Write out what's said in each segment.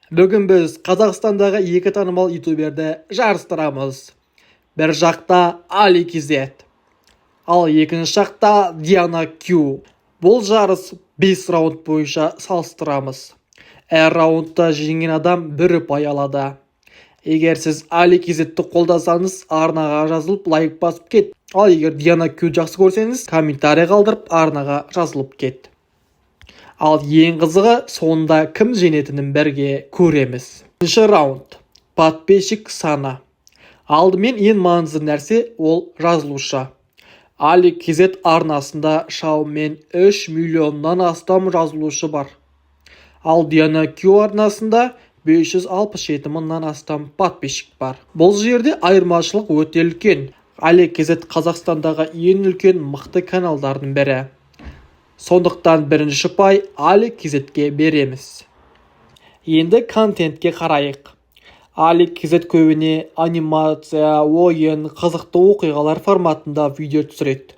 Бүгін біз Қазақстандағы екі танымал ютуберді жарыстырамыз. Бір жақта Али Кизет, ал екінші жақта Диана Кю. Бұл жарыс 5 раунд бойынша салыстырамыз. Әр раундта жеңген адам 1 ұпай алады. Егер сіз Али Кизетті қолдасаңыз, арнаға жазылып лайк басып кет. Ал егер Диана Кю жақсы көрсеңіз, комментарий қалдырып арнаға жазылып кет. Ал ең қызығы, сонда кім жеңетінін бірге көреміз. Бірінші раунд. Подписчик саны. Алдымен ең маңызды нәрсе ол жазылушы. Али Кизет арнасында шамамен 3 миллионнан астам жазылушы бар. Ал Диана Кю арнасында 567 мыңнан астам подписчик бар. Бұл жерде айырмашылық өте үлкен. Али Кизет Қазақстандағы ең үлкен мықты каналдардың бірі. Сондықтан бірінші ұпай Али Кизетке береміз. Енді контентке қарайық. Али Кизет көбіне анимация, ойын, қызықты оқиғалар форматында видео түсіреді.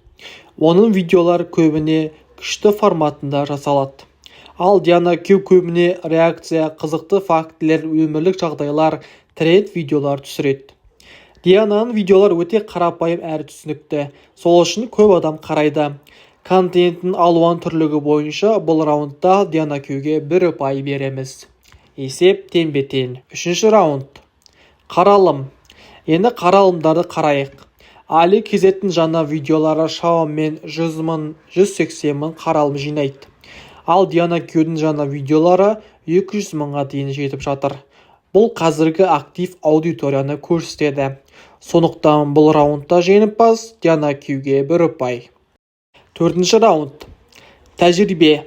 Оның видеолар көбіне күшті форматында жасалады. Ал Диана Кю көбіне реакция, қызықты фактілер, өмірлік жағдайлар, тренд видеолар түсіреді. Диананың видеолар өте қарапайым әрі түсінікті. Сол үшін көп адам қарайды. Контенттің алуан түрлігі бойынша бұл раундта Диана Кюге 1 ұпай береміз. Есеп теңбе-тең. Үшінші раунд. Қаралым. Енді қаралымдарды қарайық. Али Кизеттің жаңа видеолары шамамен 100 мың, 180 мың қаралым жинайды. Ал Диана Кюдің жаңа видеолары 200 мыңға дейін жетіп жатыр. Бұл қазіргі актив аудиторияны көрсетеді. Сондықтан бұл раундта жеңімпаз Диана Кюге 1 ұпай. Төртінші раунд. Тәжірибе.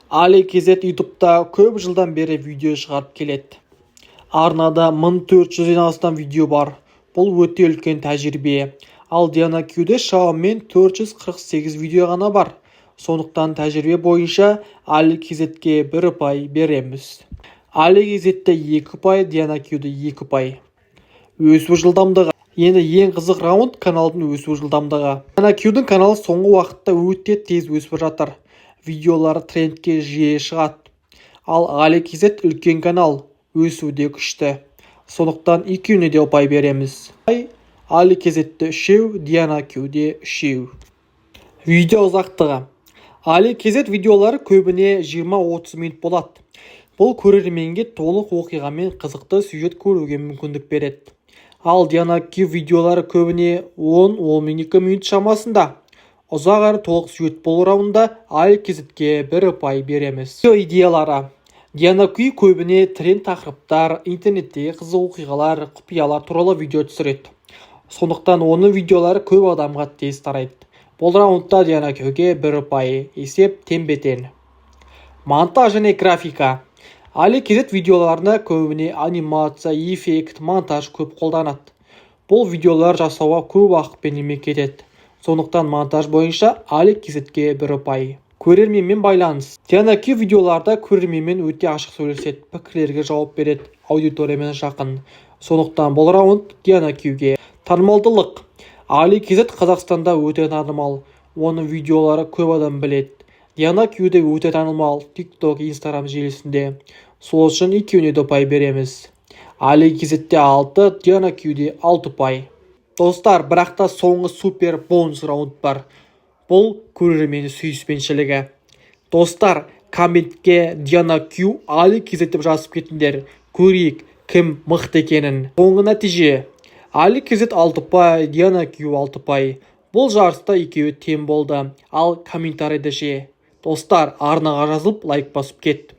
Али Кизет ютубта көп жылдан бері видео шығарып келеді. Арнада 1400-ден астам видео бар. Бұл өте үлкен тәжірибе. Ал Диана Кюде шамамен 448 видео ғана бар. Сондықтан тәжірибе бойынша Али Кизетке 1 ұпай береміз. Али Кизетте 2 ұпай, Диана Кюде 2 ұпай. Өсу жылдамдығы. Енді ең қызық раунд каналдың өсу жылдамдығы. Диана Кюдің каналы соңғы уақытта өте тез өсіп жатыр. Видеолары трендке жиі шығады. Ал Али Кизет үлкен канал, өсуде күшті. Сондықтан екеуіне де ұпай береміз. Али Кизетте 3, Диана Кюде 3. Видео ұзақтығы. Али Кизет видеолары көбіне 20-30 минут болады. Бұл көрерменге толық оқиғамен қызықты сюжет көруге мүмкіндік береді. Ал Диана Кю видеолары көбіне 10-12 минут шамасында. Ұзақ әрі толық сюжет болу раундында Али Кизетке 1 ұпай береміз. Видео идеялары. Диана Кю көбіне тренд тақырыптар, интернеттегі қызық оқиғалар, құпиялар туралы видео түсіреді. Сондықтан оның видеолары көп адамға тез тарайды. Бұл раундта Диана Кюге 1 ұпай. Есеп теңбе-тең. Монтаж және графика. Али Кизет видеоларына көбіне анимация, эффект, монтаж көп қолданады. Бұл видеолар жасауға көп уақыт пен еңбек кетеді. Сондықтан монтаж бойынша Али Кизетке 1 ұпай. Көрерменмен байланыс. Диана Кю видеоларда көрерменмен өте ашық сөйлеседі, пікірлерге жауап береді, аудиториямен жақын. Сондықтан бұл раунд Диана Кюге. Танымалдылық. Али Кизет Қазақстанда өте танымал. Оның видеолары көп адам біледі. Диана Кюде өте танымал TikTok, Instagram желісінде. Сол үшін екеуіне де ұпай береміз. Али Кизетте 6, Диана Кюде 6 ұпай. Достар, бірақта соңғы супер бонус раунд бар. Бұл көрермен сүйіспеншілігі. Достар, комментке Диана Кю, Али Кизет деп жазып кетіңдер. Көрейік, кім мықты екенін. Соңғы нәтиже. Али Кизет 6 ұпай, Диана Кю 6 ұпай. Бұл жарыста екеуі тең болды. Ал комментарийді ше. Достар, арнаға жазылып лайк басып кет.